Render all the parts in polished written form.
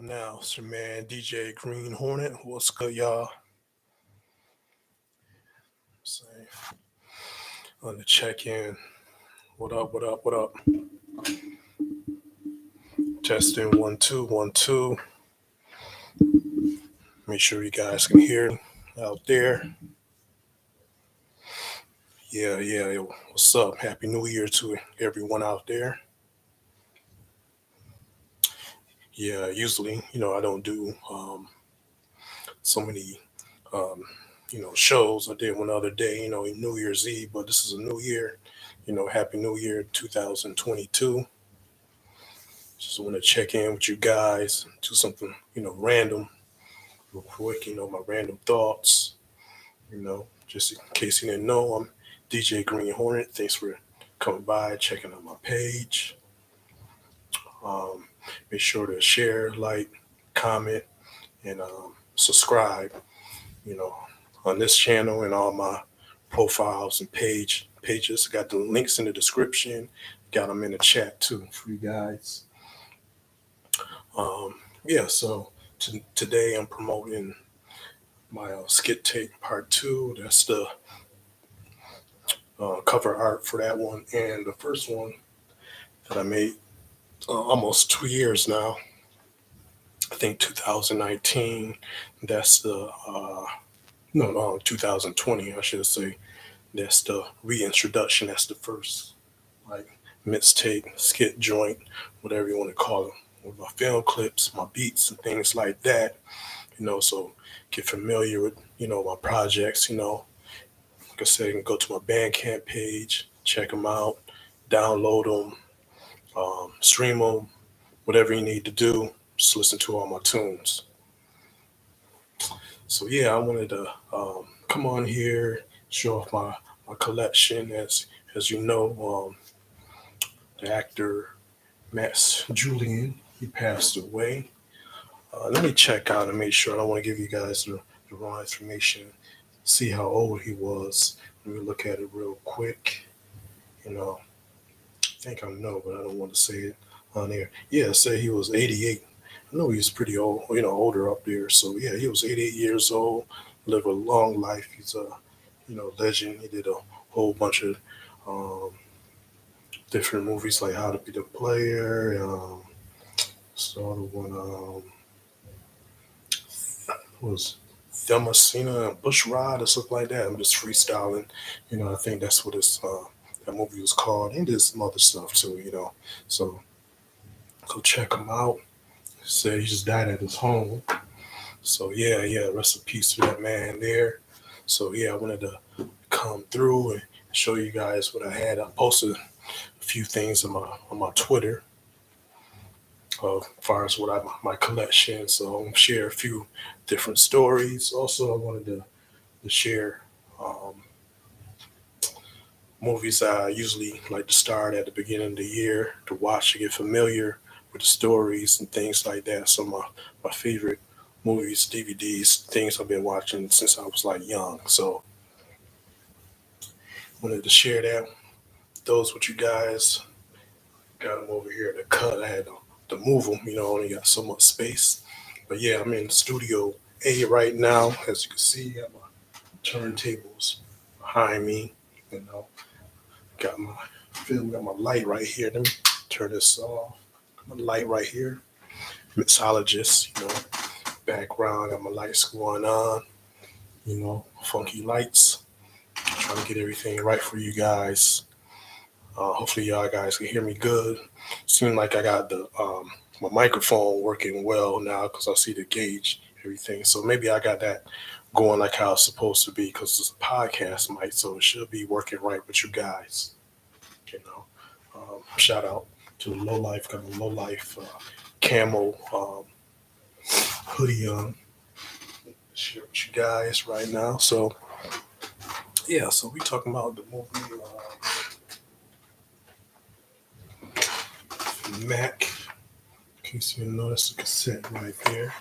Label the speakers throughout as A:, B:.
A: now? It's your man DJ Green Hornet. What's good, y'all? Say on the check in. What up? What up? What up? Testing 1 2 1 2. Make sure you guys can hear me out there. Yeah. Yo, what's up? Happy New Year to everyone out there. Yeah, usually, I don't do so many shows. I did one other day, New Year's Eve, but this is a new year. Happy New Year 2022. Just want to check in with you guys, do something, random, real quick, my random thoughts, just in case you didn't know, I'm DJ Green Hornet. Thanks for coming by, checking out my page. Um, Make sure to share, like, comment, and subscribe, you know, on this channel and all my profiles and pages. Got the links in the description. Got them in the chat too for you guys. Yeah, so today I'm promoting my skit tape part two. That's the cover art for that one, and the first one that I made almost 2 years now. I think 2019. That's the no 2020. I should say that's the reintroduction. That's the first like mixtape, skit joint, whatever you want to call it, with my film clips, my beats, and things like that. So get familiar with my projects. Like I said, you can go to my Bandcamp page, check them out, download them, stream them, whatever you need to do. Just listen to all my tunes. So yeah, I wanted to come on here, show off my collection. As you know, the actor Mack Julien, he passed away. Let me check out and make sure. I don't want to give you guys the wrong information. See how old he was. Let me look at it real quick. I think I know, but I don't want to say it on there. Yeah, say he was 88. I know he's pretty old, older up there. So yeah, he was 88 years old, lived a long life. He's a, legend. He did a whole bunch of different movies like How to Be the Player. Saw the one was Thelmasina and Bush Ride or something like that. I'm just freestyling. I think that's what that movie was called. And there's some other stuff too. So go check him out. Said he just died at his home. So yeah, rest in peace to that man there. So yeah, I wanted to come through and show you guys what I had. I posted a few things on my Twitter as far as my collection. So I'm gonna share a few different stories. Also, I wanted to share movies I usually like to start at the beginning of the year to watch to get familiar with the stories and things like that. So my favorite movies, DVDs, things I've been watching since I was like young. So wanted to share that those with you guys. Got them over here to cut. I had to move them. Only got so much space. But yeah, I'm in Studio A right now. As you can see, got my turntables behind me. Got my film, got my light right here. Let me turn this off. Got my light right here. Mixologist, background. Got my lights going on. Funky lights. Trying to get everything right for you guys. Hopefully y'all guys can hear me good. Seems like I got the my microphone working well now because I see the gauge, everything. So maybe I got that going like how it's supposed to be because it's a podcast mic, so it should be working right with you guys. Shout out to the Low Life, got a Low Life camo hoodie on. Share with you guys right now. So yeah, so we talking about the movie Mack. In case you notice the cassette right there.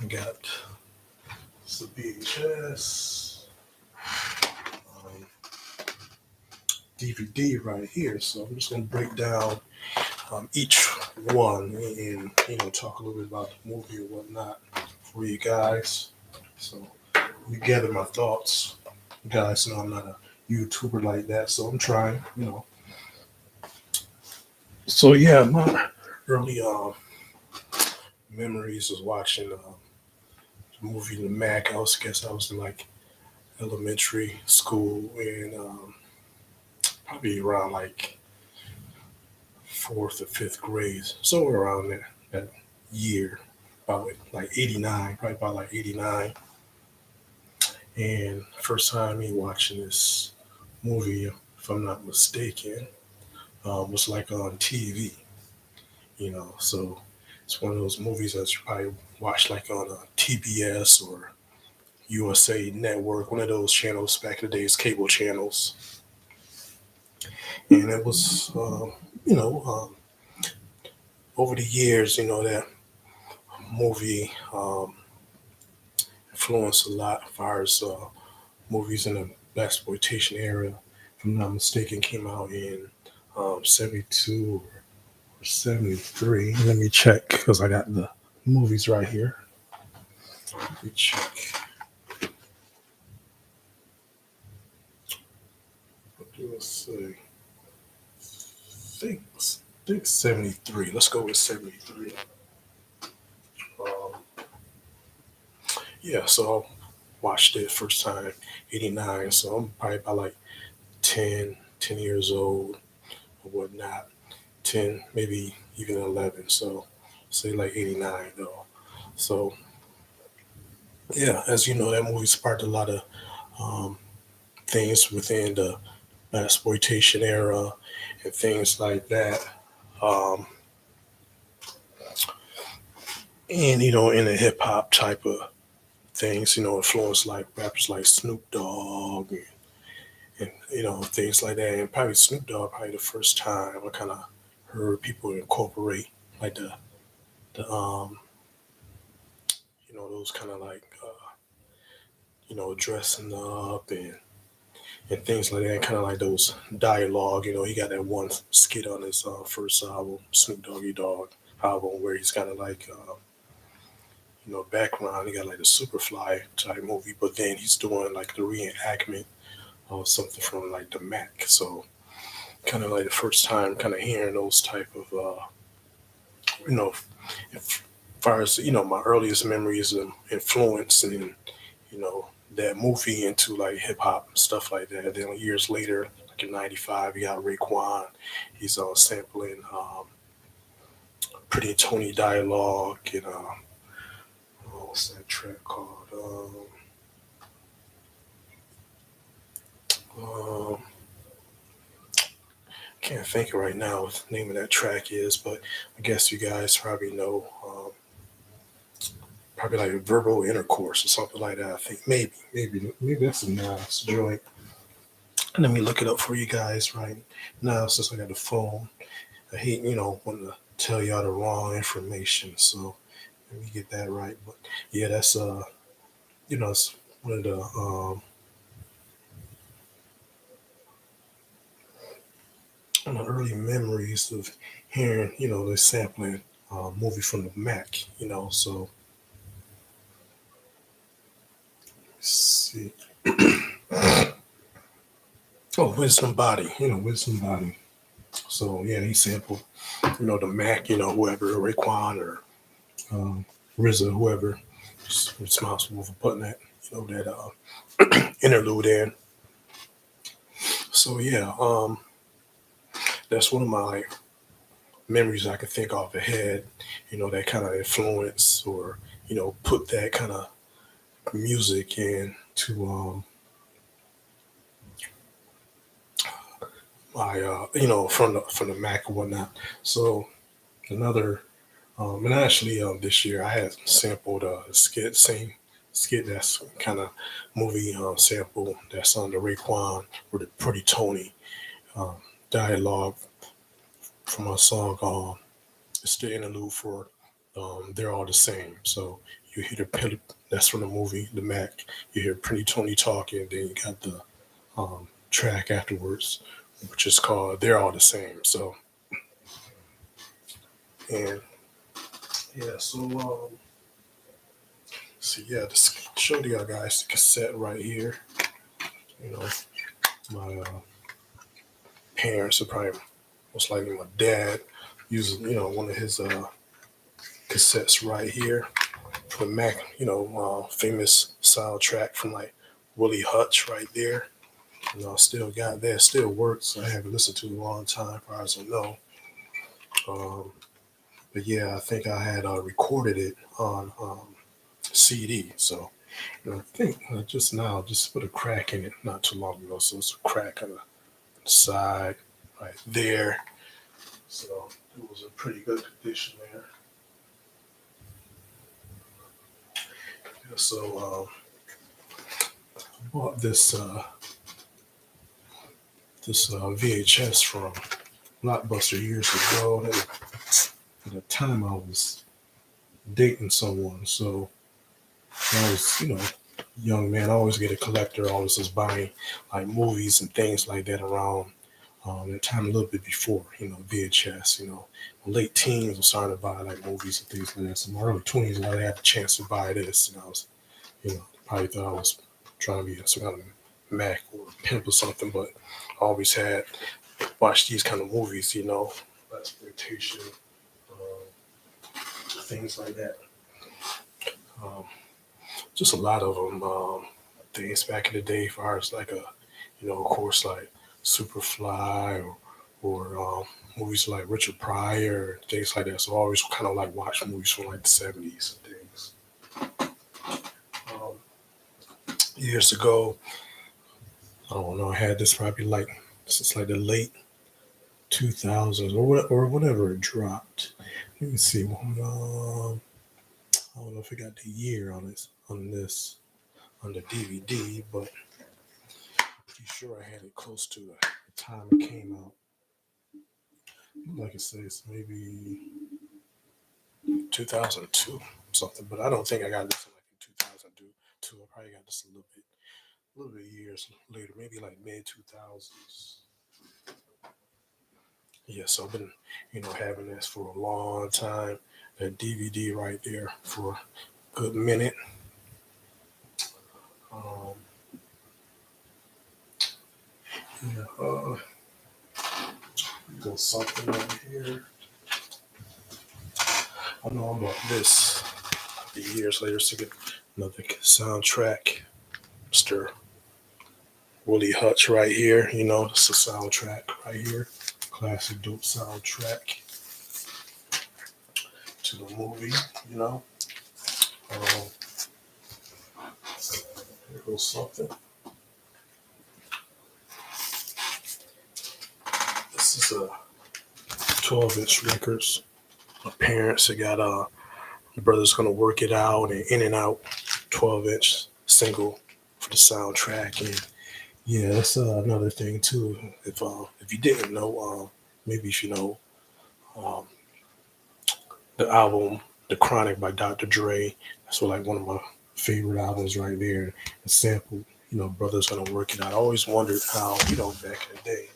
A: We got some VHS, DVD right here. So I'm just gonna break down each one and talk a little bit about the movie or whatnot for you guys. So you gather my thoughts. You guys know I'm not a YouTuber like that, so I'm trying. So yeah, my early memories was watching the movie The Mack. I was in like elementary school and probably around like fourth or fifth grade, somewhere around there that year, about like 89, probably about like 89. And first time me watching this movie, if I'm not mistaken, was like on TV. So it's one of those movies that you probably watch like on TBS or USA Network, one of those channels back in the days, cable channels. And it was, over the years, that movie influenced a lot as far as movies in the black exploitation era. If I'm not mistaken, came out in 72 or 73. Let me check because I got the movies right here. Let me check. What do I say? I think 73. Let's go with 73. Um, yeah, so I watched it first time 89. So I'm probably about like 10 years old or whatnot. 10, maybe even 11. So say like 89 though. So yeah, as you know, that movie sparked a lot of um, things within the exploitation era and things like that. Um, and in the hip hop type of things, influence like rappers like Snoop Dogg and things like that. And probably Snoop Dogg, probably the first time I kind of heard people incorporate like the those kind of like dressing up and things like that, kind of like those dialogue. He got that one skit on his first album, Snoop Doggy Dogg album, where he's kind of like background. He got like a Superfly type movie, but then he's doing like the reenactment of something from like the Mack. So kind of like the first time, kind of hearing those type of you know, as far as my earliest memories of influence and that movie into like hip hop stuff like that. Then years later, like in '95, you got Raekwon. He's sampling Pretty Tony dialogue and what's that track called? Um, can't think of right now what the name of that track is, but I guess you guys probably know. Probably like verbal intercourse or something like that. I think maybe that's a nice joint. Let me look it up for you guys right now since I got the phone. I hate, wanting to tell y'all the wrong information. So let me get that right. But yeah, that's it's one of the early memories of hearing, the sampling movie from the Mack. So let's see. Oh, Wisdom Body, Wisdom Body. So yeah, he sampled, the Mack, whoever, Raekwon or um, RZA, whoever is responsible for putting that, that interlude in. So yeah, that's one of my like memories I can think of ahead, that kind of influence or, put that kind of music into my, from the Mac and whatnot. So another, and actually this year I had sampled a skit that's kind of movie sample that's on the Raekwon or the Pretty Tony um, dialogue from a song it's the interlude for They're All the Same. So you hear that's from the movie The Mac. You hear Pretty Tony talking, then you got the track afterwards, which is called They're All the Same. So And yeah, so yeah, just show y'all guys the cassette right here. You know, my parents are probably most likely my dad uses, one of his cassettes right here for the Mack, famous soundtrack from like Willie Hutch right there. I still got that, still works. I haven't listened to it in a long time, as far as I know. Um, but yeah, I think I had recorded it on CD. So I think just now, just put a crack in it not too long ago. So it's a crack on the side right there. So it was in pretty good condition there. Yeah, so I bought this VHS from Blockbuster years ago. At the time, I was dating someone, so I was, young man. I always get a collector. Always was buying like movies and things like that around that time a little bit before, VHS. Late teens, I was starting to buy like movies and things like that. So my early 20s, I had the chance to buy this, and I was, probably thought I was trying to be some kind of Mac or pimp or something, but I always had watched these kind of movies, exploitation, things like that. Um, just a lot of them. Things back in the day, as far as like of course, like Superfly or movies like Richard Pryor, things like that. So I always kind of like watch movies from like the 70s and things. Um, Years ago, I don't know, I had this probably like since like the late 2000s or whenever it dropped. Let me see. I don't know if I got the year on the DVD, but I'm pretty sure I had it close to the time it came out. Like I say, it's maybe 2002 something, but I don't think I got this in like in 2002. I probably got this a little bit years later, maybe like mid 2000s. Yeah, so I've been, having this for a long time. That DVD right there for a good minute. Um, yeah, got something right here. I know I'm about this years later to get another soundtrack. Mr. Willie Hutch right here. It's a soundtrack right here. Classic dope soundtrack to the movie, you know. Um, here goes something. This is a 12-inch records. My parents, they got the brother's gonna work it out and in and out 12-inch single for the soundtrack. And yeah, that's another thing too. If you didn't know, maybe if you know, um, the album The Chronic by Dr. Dre. That's like one of my favorite albums right there. The sample, Brothers Gonna Work It Out. I always wondered how, back in the day,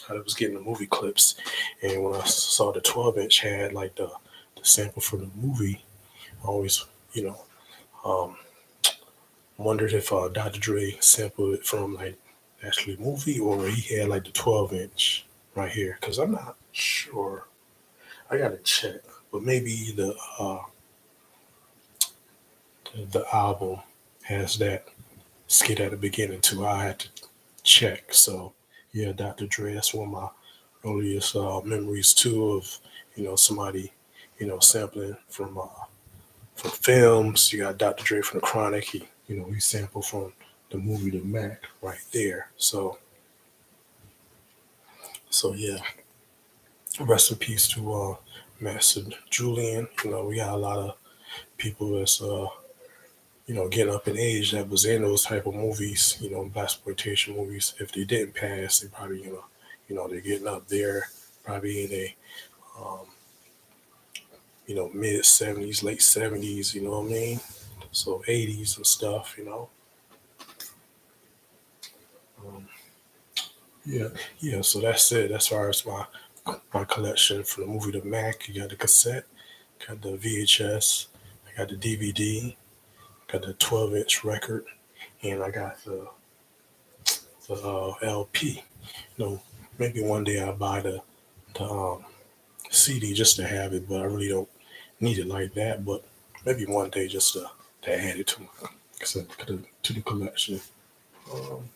A: how it was getting the movie clips. And when I saw the 12-inch had like the sample for the movie, I always, um, wondered if Dr. Dre sampled it from like actually movie or he had like the 12-inch right here. Because I'm not sure. I gotta check, but maybe the album has that skit at the beginning too. I had to check. So yeah, Dr. Dre. That's one of my earliest memories too of somebody sampling from films. You got Dr. Dre from the Chronic. He sampled from the movie The Mack right there. So yeah, rest in peace to Master Julien. We got a lot of people that's getting up in age that was in those type of movies, black exploitation movies. If they didn't pass, they probably, they're getting up there, probably in a, um, mid 70s, late 70s, you know what I mean? So 80s and stuff. Um, yeah, yeah. So that's it. As far as my my collection from the movie The Mack. You got the cassette, got the VHS, I got the DVD, got the 12-inch record, and I got the LP. You know, maybe one day I'll buy the CD just to have it, but I really don't need it like that. But maybe one day just to add it to my to the collection. Um,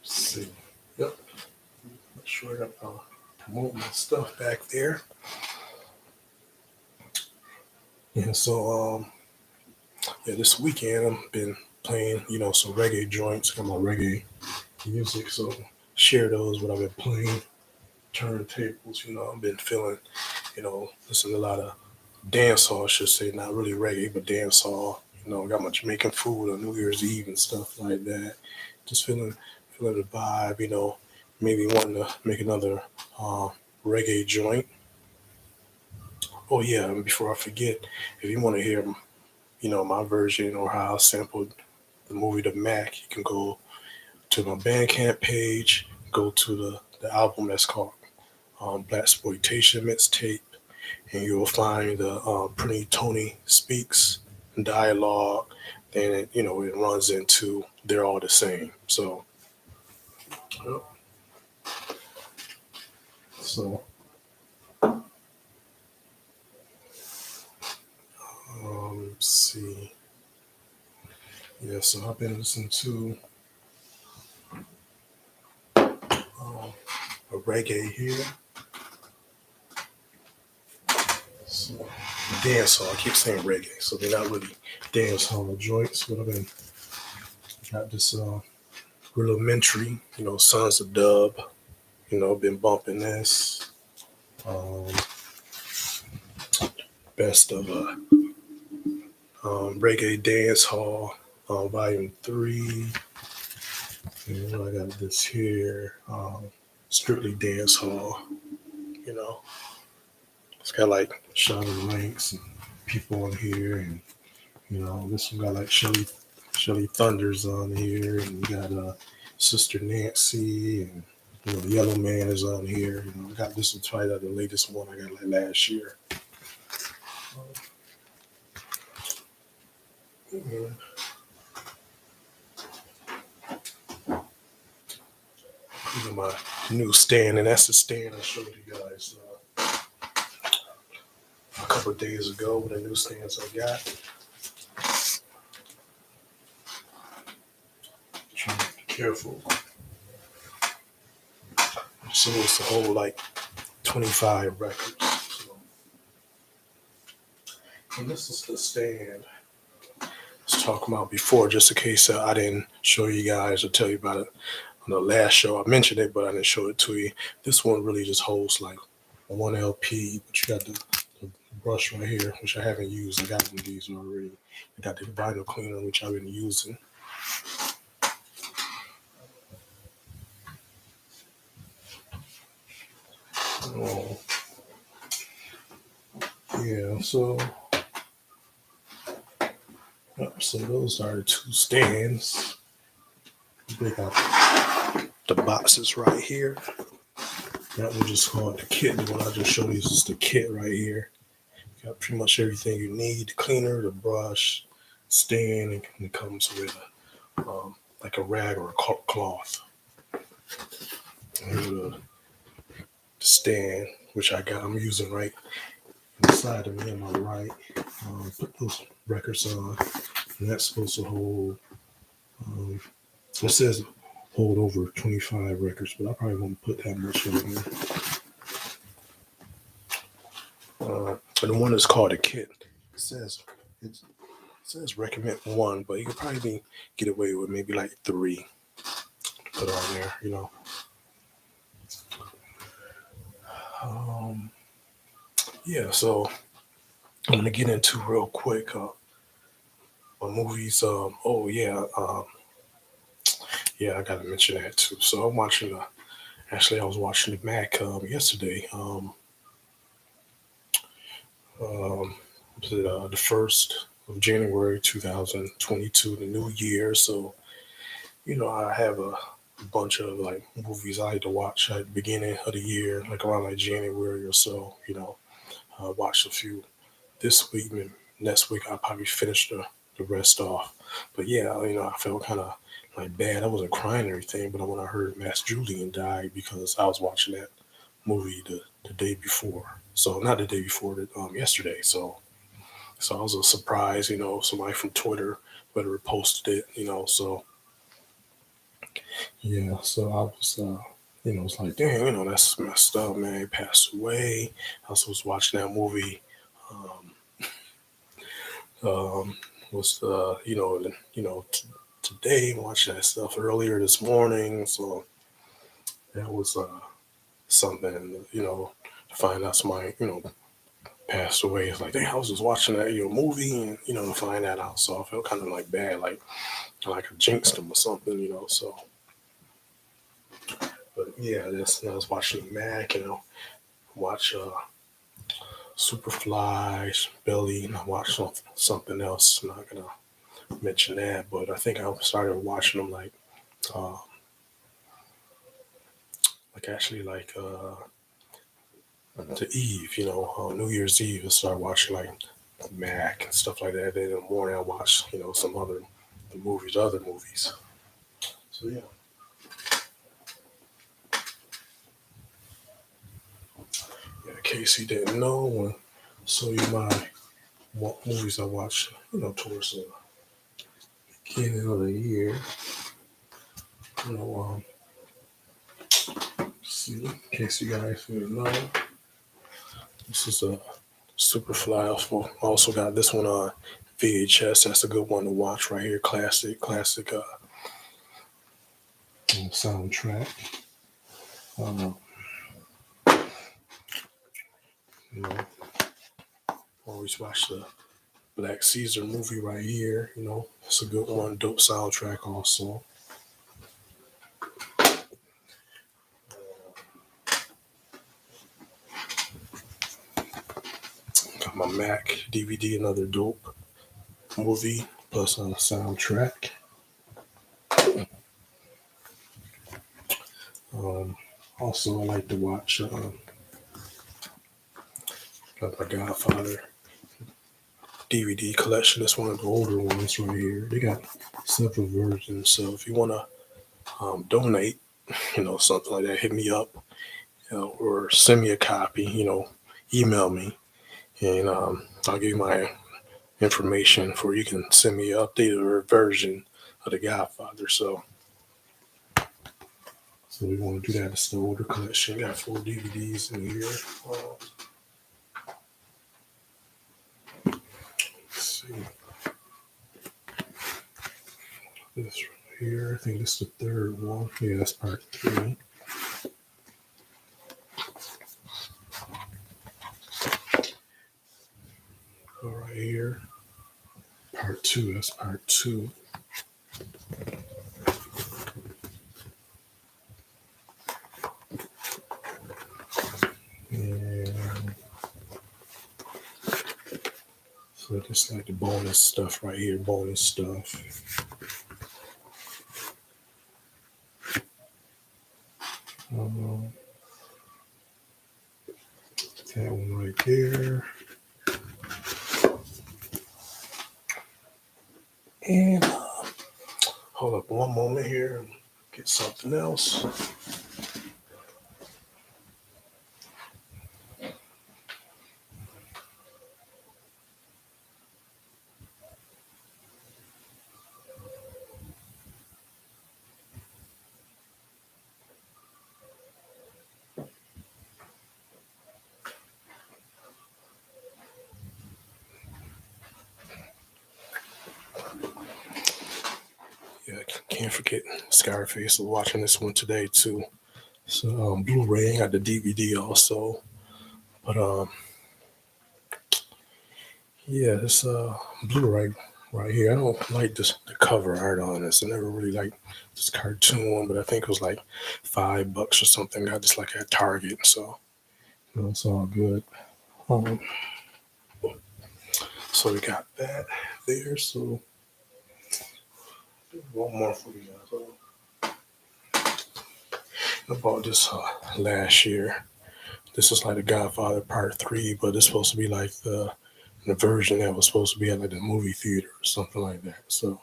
A: let's see. Yep. Make sure I got promote my stuff back there. Yeah. So yeah, this weekend I've been playing, some reggae joints. Got my reggae music, so share those what I've been playing. Turntables, I've been feeling, listening to a lot of dancehall, I should say, not really reggae, but dancehall. Got my Jamaican food on New Year's Eve and stuff like that. Just feeling the vibe, maybe wanting to make another reggae joint. Oh yeah, and before I forget, if you want to hear, my version or how I sampled the movie The Mack, you can go to my Bandcamp page, go to the album that's called Black Exploitation Mixtape, and you'll find the Pretty Tony Speaks dialogue. Then it runs into They're All the Same. Yep. So let's see. Yeah, so I've been listening to a reggae here. So dancehall. I keep saying reggae, so they're not really dancehall joints. But I've been got this rudimentary, Sons of Dub. Been bumping this. Best of reggae dance hall, volume 3. And I got this here, strictly dance hall. It's got like Shawty Ranks and people on here, and this one got like Shelly Thunders on here, and we got Sister Nancy, and the Yellow Man is on here. I got this one twice out the latest one I got like last year. Yeah. These are my new stand, and that's the stand I showed you guys a couple of days ago with the new stands I got. Trying to be careful. So it's to hold like 25 records. And this is the stand I was talking about before, just in case I didn't show you guys or tell you about it on the last show. I mentioned it, but I didn't show it to you. This one really just holds like one LP, but you got the brush right here, which I haven't used. I got one of these already. I got the vinyl cleaner, which I've been using. Oh. Yeah, so those are the two stands. They got the boxes right here. That one just called the kit. The one I just showed you is the kit right here. Got pretty much everything you need: the cleaner, the brush, stand, and it comes with like a rag or a cloth. And the stand, which I'm using right inside of me on my right. Put those records on, and that's supposed to hold. It says hold over 25 records, but I probably won't put that much in there. And the one that's called a kit. It says recommend 1, but you could probably get away with maybe like 3 to put on there, Yeah, so I'm gonna get into real quick my movies. Yeah, I gotta mention that too. So I'm watching. Actually, I was watching the Mack yesterday. Was it the 1st of January 2022, the new year? So I have a bunch of like movies I like to watch at the beginning of the year, like around like January or so. Watch a few this week, and next week I'll probably finish the rest off. But yeah, I felt kind of like bad. I wasn't crying or anything, but when I heard Mass Julien died, because I was watching that movie the day before. So not the day before, yesterday. So I was a surprise. Somebody from Twitter whether posted it. So yeah. So I was. It's like, dang, that's messed up, man. He passed away. I also was watching that movie. Um, was today watching that stuff earlier this morning, so that was something, to find out somebody passed away. It's like, dang, I was just watching that movie, and to find that out, so I felt kind of like bad, like I jinxed him or something, so. But yeah, I was watching Mack, watch Superfly, Billy, and I watched something else. I'm not gonna mention that, but I think I started watching them uh, actually to Eve, New Year's Eve. I started watching like Mack and stuff like that. Then in the morning I watched some other other movies. So yeah, in case you didn't know, when so you my what movies I watched, towards the beginning of the year. You know, see, in case you guys didn't know, this is a Superfly. Also got this one on VHS. That's a good one to watch right here. Classic soundtrack. Uh, you know, always watch the Black Caesar movie right here. It's a good one. Dope soundtrack also. Got my Mack DVD, another dope movie plus a soundtrack. Um, Also, I like to watch got my Godfather DVD collection. It's one of the older ones right here. They got several versions. So if you want to donate, something like that, hit me up, or send me a copy. Email me, and I'll give you my information for you can send me an updated version of the Godfather. So we want to do that. It's the older collection. Got 4 DVDs in here. Let's see. This right here. I think this is the third one. Yeah, that's part 3. Go right here. Part 2. That's part 2. And so just like the bonus stuff right here. Bonus stuff. That one right there. And hold up one moment here and get something else. Yeah, can't forget Scarface. I'm watching this one today too. So Blu-ray, I got the DVD also. But yeah, this Blu-ray right here. I don't like the cover art on this. I never really liked this cartoon one, but I think it was like $5 or something. Got this like at Target, so it's all good. Um, so we got that there. So one more for you guys. I bought this last year. This is like the Godfather Part 3, but it's supposed to be like the version that was supposed to be at like the movie theater or something like that. So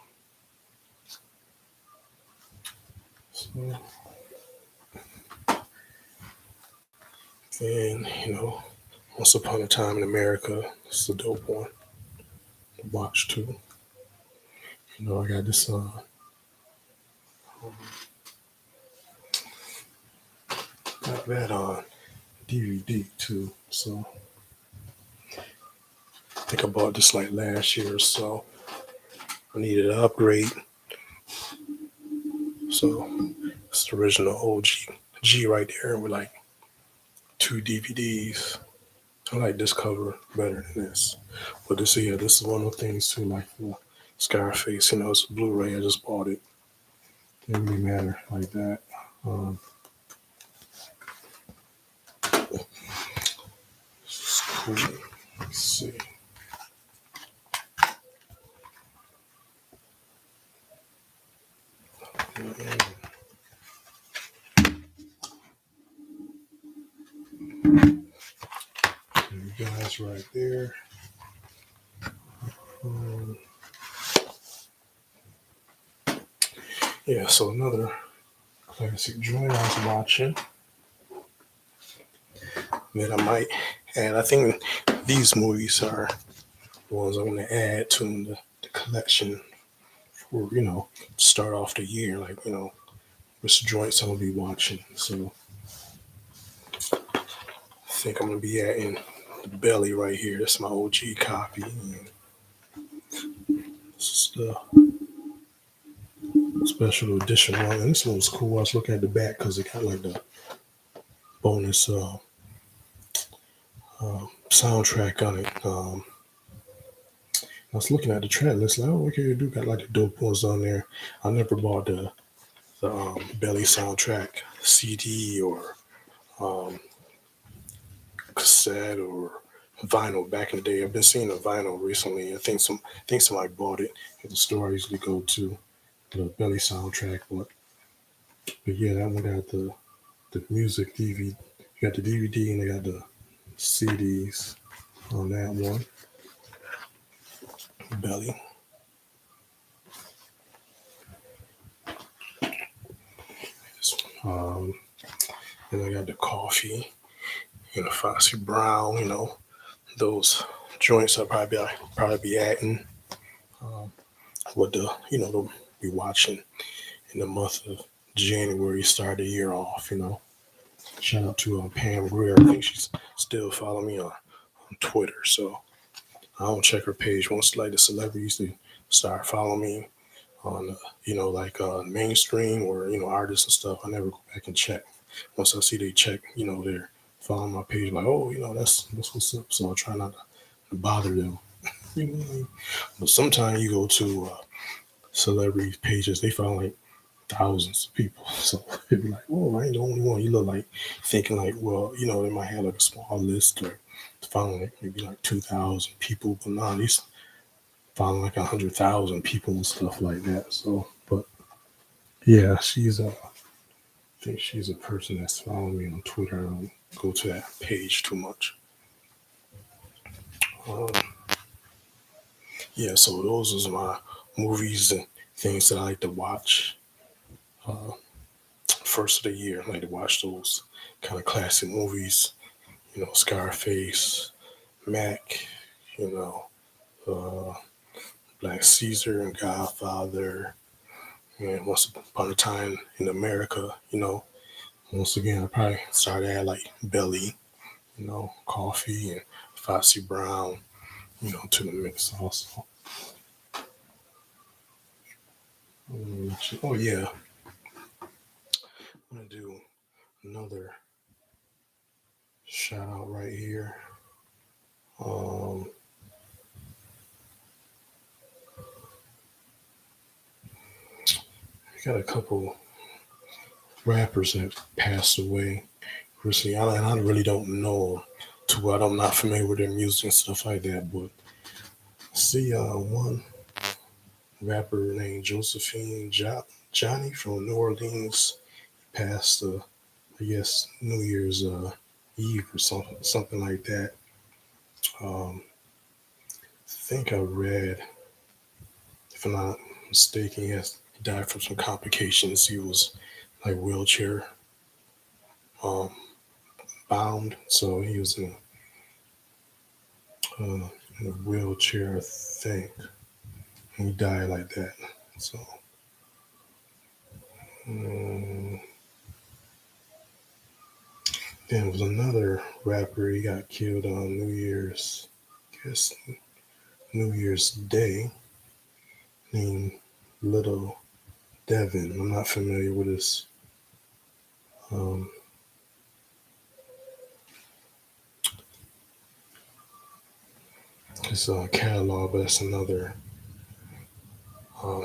A: and Once Upon a Time in America, it's a dope one to watch too. I got this got that on DVD too. So I think I bought this like last year or so. I needed an upgrade, so it's the original OG right there with like two DVDs. I like this cover better than this. But this is one of the things too, like Scarface, it's a Blu-ray. I just bought it. Didn't really matter like that. Um, it's cool. Let's see. You guys right there. Um, yeah, so another classic joint I was watching that I might add. I think these movies are the ones I'm going to add to the collection for, start off the year. Like, which joints I'm going to be watching. So I think I'm going to be adding the Belly right here. That's my OG copy. And this is the special edition one. And this one was cool. I was looking at the back because it got like the bonus soundtrack on it. I was looking at the track list, like, oh, okay, you do got like the dope ones on there. I never bought the Belly soundtrack CD or um, cassette or vinyl back in the day. I've been seeing the vinyl recently. I think somebody bought it at the store I usually go to, the Belly soundtrack. But yeah, that one got the music DVD. You got the DVD and they got the CDs on that one. Belly. Um, and I got the coffee, Foxy Brown, those joints I'll probably be adding. What they'll be watching in the month of January, start the year off. Shout out to Pam Greer. I think she's still following me on Twitter, so I don't check her page. Once like the celebrities to start following me on, mainstream or artists and stuff, I never go back and check. Once I see they check, they're following my page, like, oh, that's what's up. So I try not to bother them. But sometimes you go to celebrity pages, they follow like thousands of people. So it'd be like, oh, I ain't the only one. You look like thinking like, well, they might have like a small list or following like maybe like 2,000 people, but nah, these following like 100,000 people and stuff like that. So, but yeah, I think she's a person that's following me on Twitter. I don't go to that page too much. Um, yeah, so those are my movies and things that I like to watch. Uh, First of the year, I like to watch those kind of classic movies. Scarface, Mack, you know, uh, Black Caesar and Godfather, and Once Upon a Time in America. Once again, I probably started at like Belly, Coffee and Foxy Brown, to the mix also. Oh yeah, I'm gonna do another shout out right here. Um, we got a couple rappers that passed away recently. I really don't know too well. I'm not familiar with their music and stuff like that. But I see one rapper named Johnny from New Orleans passed I guess New Year's Eve or something like that. I think I read, if I'm not mistaken, he died from some complications. He was like wheelchair um, bound, so he was in a wheelchair, I think, and he died like that. So um, then there was another rapper. He got killed on New Year's, I guess New Year's Day, named Little Devin. I'm not familiar with um, his catalog, but that's another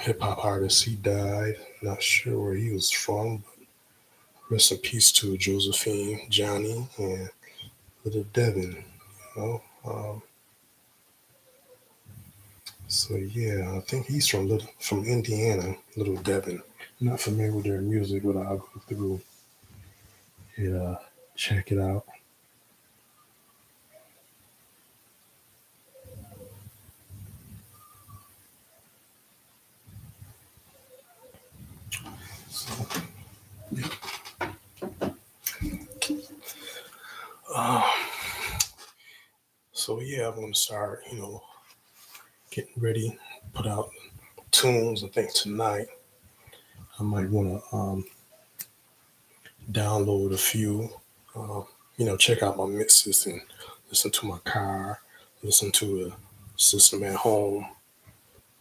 A: hip hop artist. He died. Not sure where he was from. Rest in peace to Josephine, Johnny, and Little Devin. You know. So yeah, I think he's from Indiana, Little Devin. Not familiar with their music, but I'll go through and check it out. So, uh, so yeah, I'm gonna start, getting ready, put out tunes. I think tonight I might want to download a few, uh, check out my mixes and listen to my car, listen to the system at home.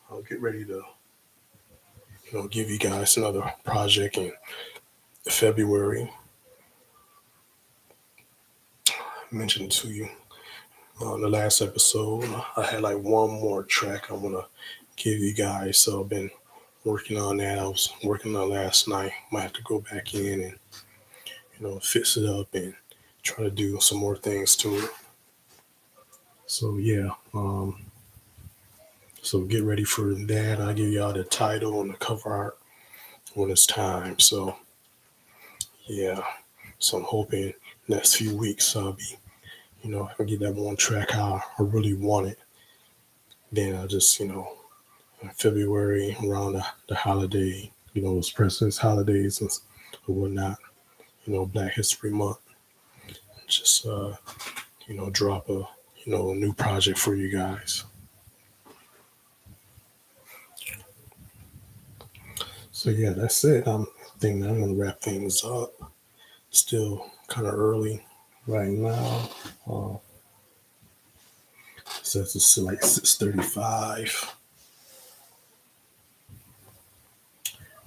A: I'll get ready to, give you guys another project in February. I mentioned to you on the last episode, I had like one more track I want to give you guys. So I've been working on that. I was working on last night. Might have to go back in and, fix it up and try to do some more things to it. So yeah, so get ready for that. I'll give y'all the title and the cover art when it's time. So yeah, so I'm hoping next few weeks I'll be, I can get that one track how I really want it. Then I'll just, in February around the holiday, those President's holidays and whatnot, Black History Month, just, drop a new project for you guys. So yeah, that's it. I'm thinking I'm gonna wrap things up. Still kind of early right now. Uh, Since it's like 6:35,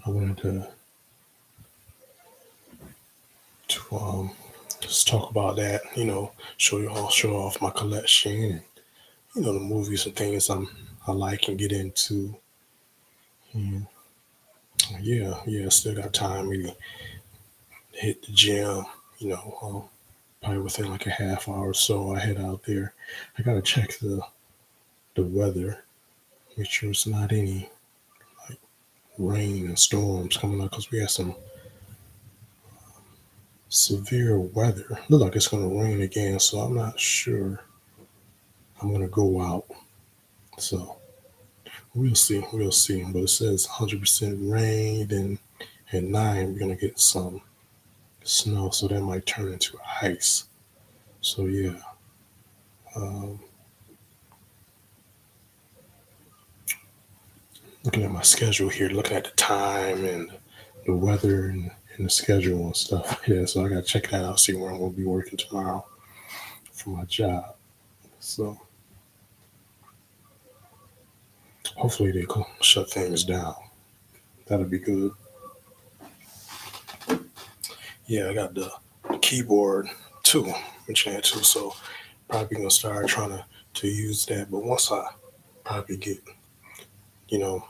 A: I wanted to just talk about that. Show off my collection and the movies and things I like and get into. And yeah, still got time maybe to hit the gym. Probably within like a half hour or so, I head out there. I gotta check the weather, make sure it's not any like rain and storms coming up because we had some severe weather. Look like it's gonna rain again, so I'm not sure I'm gonna go out. So we'll see. But it says 100% rain. Then at 9 we're gonna get some snow, so that might turn into ice. So yeah, um, looking at my schedule here, looking at the time and the weather and the schedule and stuff. Yeah, so I gotta check that out, see where I'm gonna be working tomorrow for my job. So hopefully they can shut things down. That'll be good. Yeah, I got the keyboard too, mentioned that too. So probably gonna start trying to use that. But once I probably get you know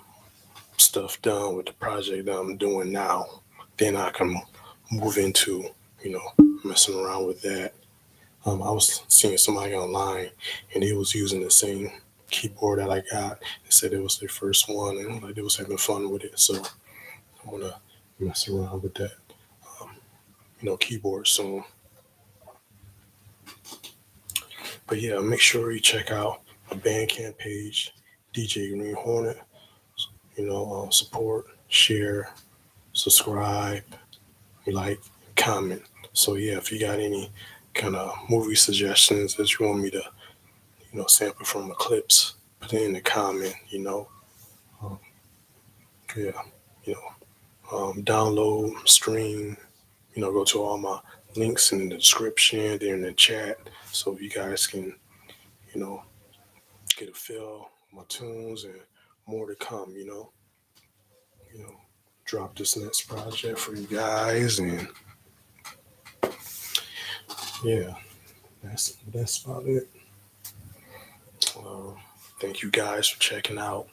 A: stuff done with the project that I'm doing now, then I can move into messing around with that. I was seeing somebody online and they was using the same keyboard that I got. They said it was their first one and like they was having fun with it. So I'm gonna mess around with that. Um, keyboard soon. But yeah, make sure you check out my Bandcamp page, DJ Green Hornet. Support, share, subscribe, like, comment. So yeah, if you got any kind of movie suggestions that you want me to, sample from the clips, put it in the comment. Um, yeah, you download, stream. Go to all my links in the description, they're in the chat, so you guys can, you know, get a feel of my tunes and more to come. You know, drop this next project for you guys, and yeah, that's about it. Um, Thank you guys for checking out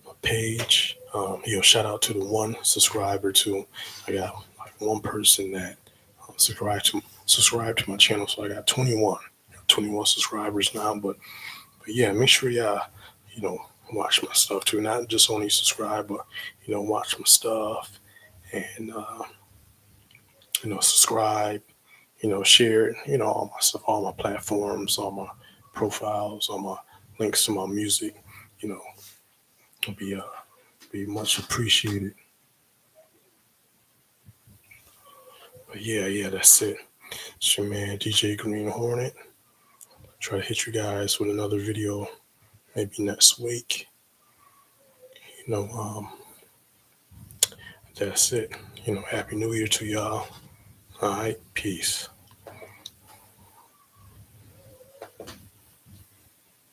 A: my page. Shout out to the one subscriber too. I got like one person that subscribed to my channel, so I got 21 subscribers now. But yeah, make sure y'all watch my stuff too. Not just only subscribe, but watch my stuff and subscribe. Share it. All my stuff, all my platforms, all my profiles, all my links to my music. You know, will be much appreciated. But yeah, that's it. It's your man DJ Green Hornet. Try to hit you guys with another video maybe next week. You know, um, that's it. Happy New Year to y'all. All right, peace.